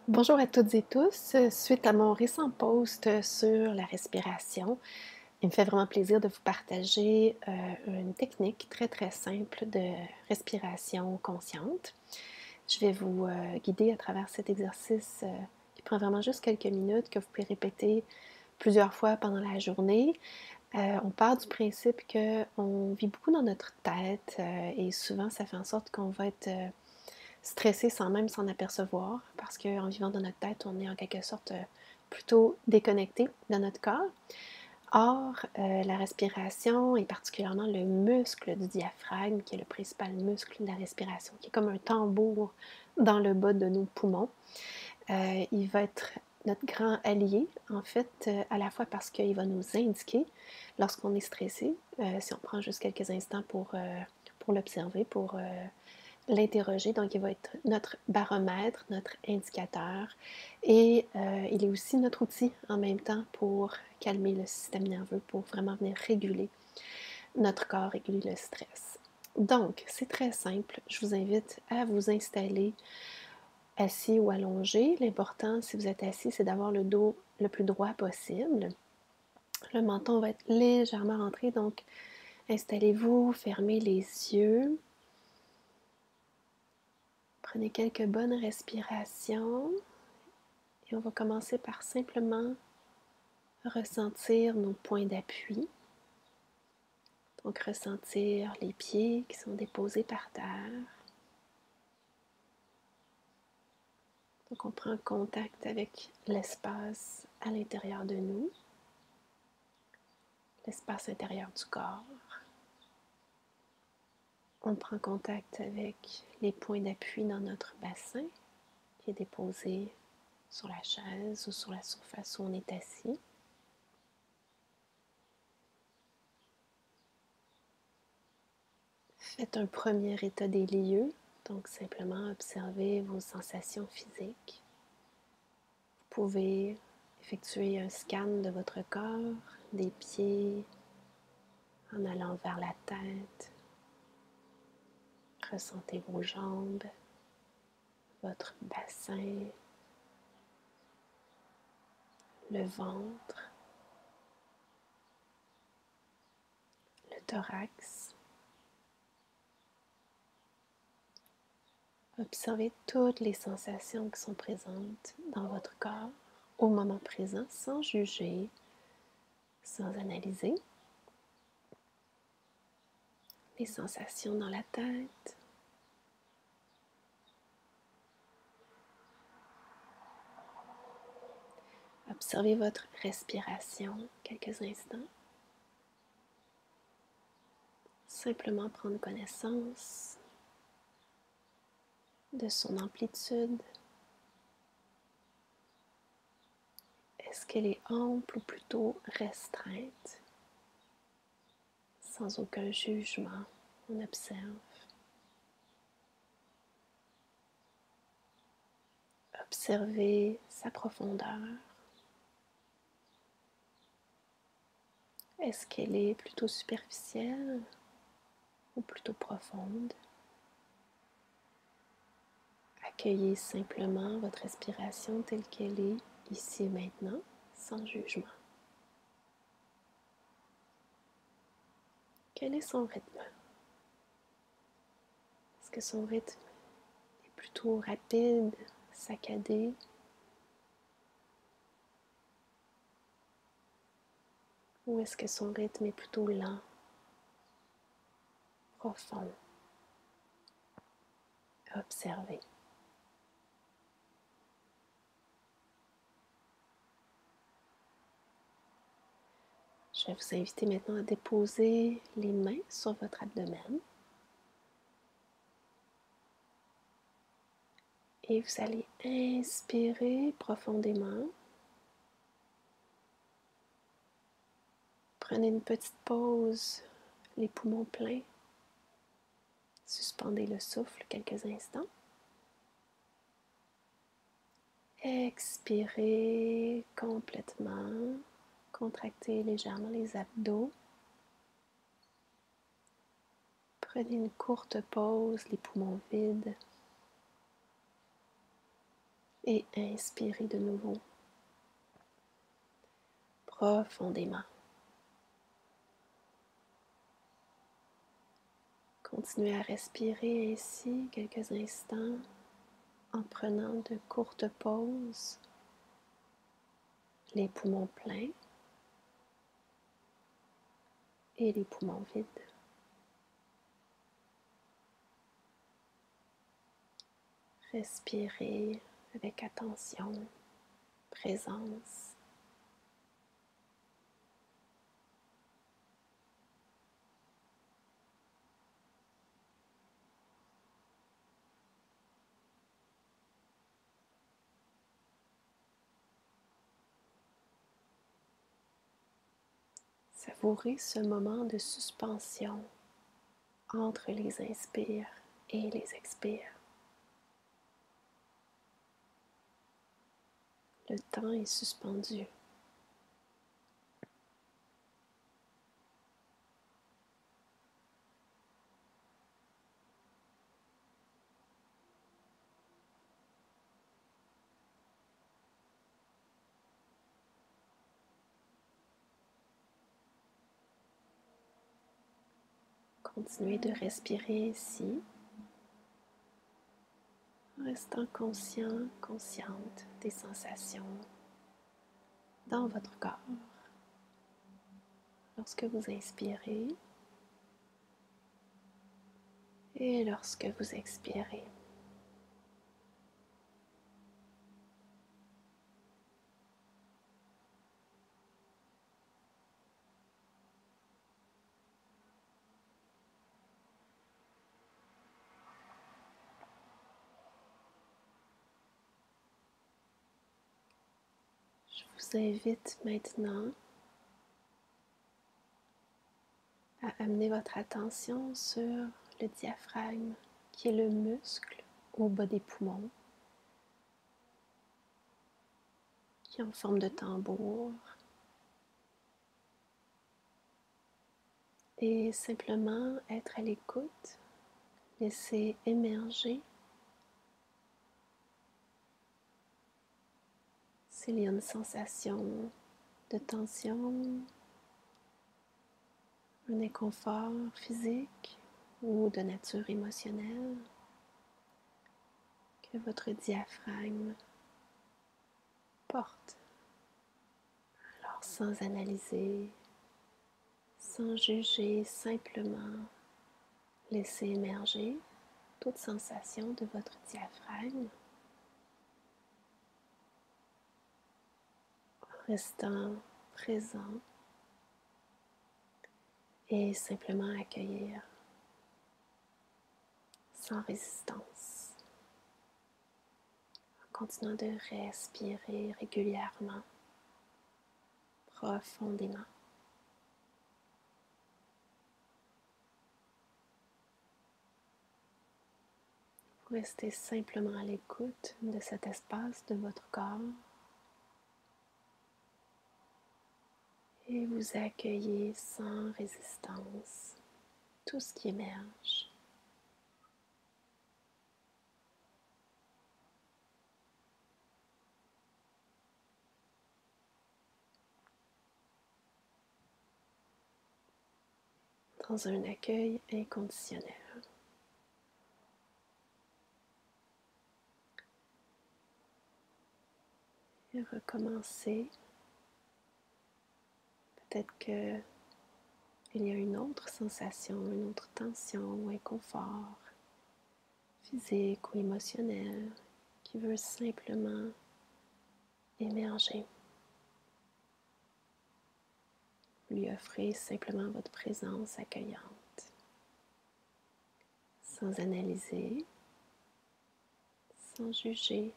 Bonjour à toutes et tous. Suite à mon récent post sur la respiration, il me fait vraiment plaisir de vous partager une technique très simple de respiration consciente. Je vais vous guider à travers cet exercice qui prend vraiment juste quelques minutes, que vous pouvez répéter plusieurs fois pendant la journée. On part du principe qu'on vit beaucoup dans notre tête et souvent ça fait en sorte qu'on va être stressé sans même s'en apercevoir, parce qu'en vivant dans notre tête, on est en quelque sorte plutôt déconnecté de notre corps. Or, la respiration, et particulièrement le muscle du diaphragme, qui est le principal muscle de la respiration, qui est comme un tambour dans le bas de nos poumons, il va être notre grand allié, en fait, à la fois parce qu'il va nous indiquer lorsqu'on est stressé, si on prend juste quelques instants pour l'observer, pour l'interroger. Donc, il va être notre baromètre, notre indicateur et il est aussi notre outil en même temps pour calmer le système nerveux, pour vraiment venir réguler notre corps, réguler le stress. Donc, c'est très simple. Je vous invite à vous installer assis ou allongé. L'important, si vous êtes assis, c'est d'avoir le dos le plus droit possible. Le menton va être légèrement rentré, donc installez-vous, fermez les yeux. Prenez quelques bonnes respirations et on va commencer par simplement ressentir nos points d'appui. Donc ressentir les pieds qui sont déposés par terre. Donc on prend contact avec l'espace à l'intérieur de nous, l'espace intérieur du corps. On prend contact avec les points d'appui dans notre bassin qui est déposé sur la chaise ou sur la surface où on est assis. Faites un premier état des lieux, donc simplement observez vos sensations physiques. Vous pouvez effectuer un scan de votre corps, des pieds, en allant vers la tête. Ressentez vos jambes, votre bassin, le ventre, le thorax. Observez toutes les sensations qui sont présentes dans votre corps au moment présent, sans juger, sans analyser. Les sensations dans la tête. Observez votre respiration quelques instants. Simplement prendre connaissance de son amplitude. Est-ce qu'elle est ample ou plutôt restreinte? Sans aucun jugement, on observe. Observez sa profondeur. Est-ce qu'elle est plutôt superficielle ou plutôt profonde? Accueillez simplement votre respiration telle qu'elle est ici et maintenant, sans jugement. Quel est son rythme? Est-ce que son rythme est plutôt rapide, saccadé? Ou est-ce que son rythme est plutôt lent, profond? Observez. Je vais vous inviter maintenant à déposer les mains sur votre abdomen. Et vous allez inspirer profondément. Prenez une petite pause, les poumons pleins. Suspendez le souffle quelques instants. Expirez complètement. Contractez légèrement les abdos. Prenez une courte pause, les poumons vides. et inspirez de nouveau profondément. Continuez à respirer ainsi quelques instants en prenant de courtes pauses, les poumons pleins et les poumons vides. Respirez avec attention, présence. Savourez ce moment de suspension entre les inspires et les expires. Le temps est suspendu. Continuez de respirer ici, en restant conscient, consciente des sensations dans votre corps. Lorsque vous inspirez et lorsque vous expirez. Je vous invite maintenant à amener votre attention sur le diaphragme, qui est le muscle au bas des poumons, qui est en forme de tambour, et simplement être à l'écoute, laisser émerger s'il y a une sensation de tension, un inconfort physique ou de nature émotionnelle, que votre diaphragme porte. Alors sans analyser, sans juger, simplement laisser émerger toute sensation de votre diaphragme, en restant présent et simplement accueillir sans résistance, en continuant de respirer régulièrement, profondément. Vous restez simplement à l'écoute de cet espace de votre corps et vous accueillez sans résistance tout ce qui émerge. Dans un accueil inconditionnel. Et recommencer. Peut-être qu'il y a une autre sensation, une autre tension ou inconfort physique ou émotionnel qui veut simplement émerger. Vous lui offrez simplement votre présence accueillante, sans analyser, sans juger.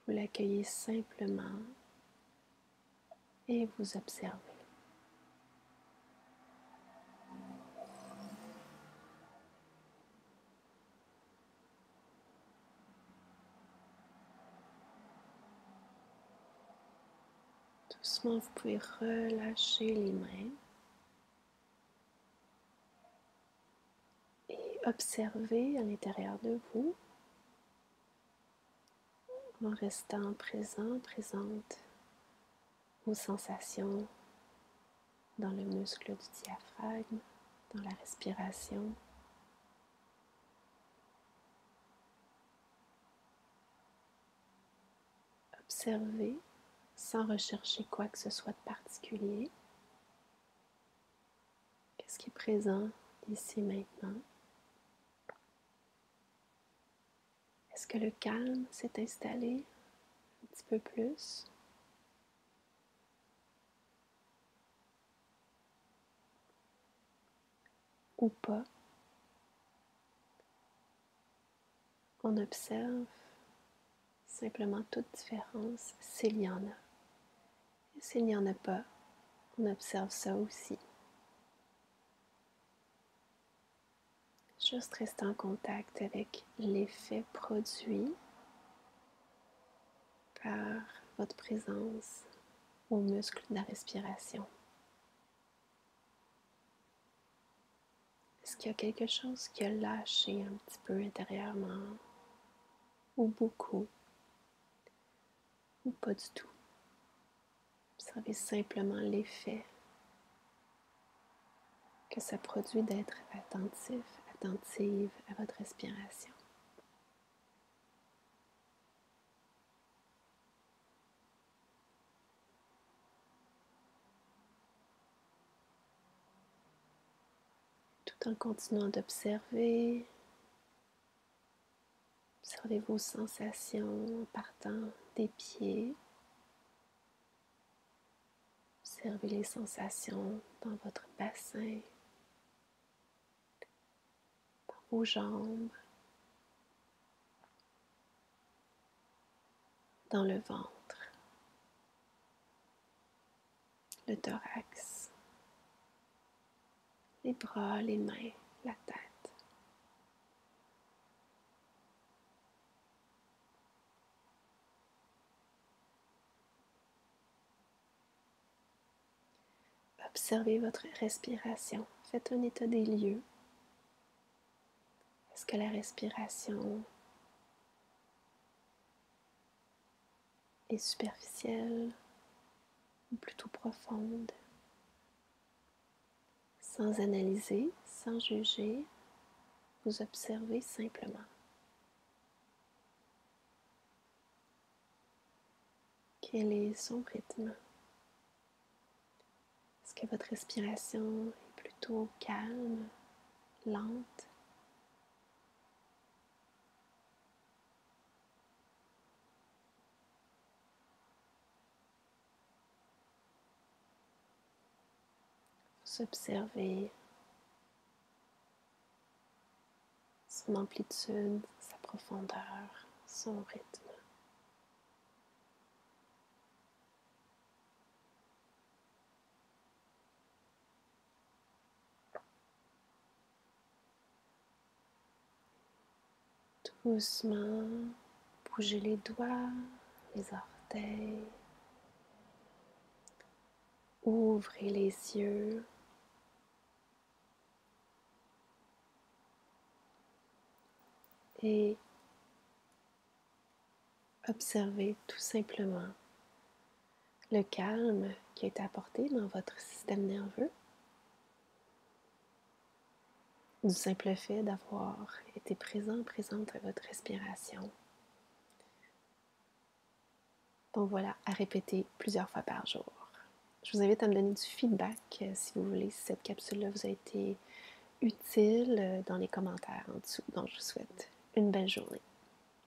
Vous l'accueillez simplement et vous observez. Doucement, vous pouvez relâcher les mains et observer à l'intérieur de vous en restant présent, présente aux sensations dans le muscle du diaphragme, dans la respiration. Observez sans rechercher quoi que ce soit de particulier. Qu'est-ce qui est présent ici maintenant? Est-ce que le calme s'est installé un petit peu plus? Ou pas? On observe simplement toute différence s'il y en a. Et s'il n'y en a pas, on observe ça aussi. Juste rester en contact avec l'effet produit par votre présence aux muscles de la respiration. Est-ce qu'il y a quelque chose qui a lâché un petit peu intérieurement, ou beaucoup, ou pas du tout? Observez simplement l'effet que ça produit d'être attentif, attentive à votre respiration. Tout en continuant d'observer, observez vos sensations en partant des pieds. Observez les sensations dans votre bassin, dans vos jambes, dans le ventre, le thorax, les bras, les mains, la tête. Observez votre respiration. Faites un état des lieux. Est-ce que la respiration est superficielle ou plutôt profonde? Sans analyser, sans juger, vous observez simplement. Quel est son rythme? Est-ce que votre respiration est plutôt calme, lente? Vous observez son amplitude, sa profondeur, son rythme. Doucement, bougez les doigts, les orteils. Ouvrez les yeux. Et observez tout simplement le calme qui a été apporté dans votre système nerveux du simple fait d'avoir été présente à votre respiration. Donc voilà, à répéter plusieurs fois par jour. Je vous invite à me donner du feedback si vous voulez, si cette capsule-là vous a été utile dans les commentaires en dessous. Donc je vous souhaite une belle journée.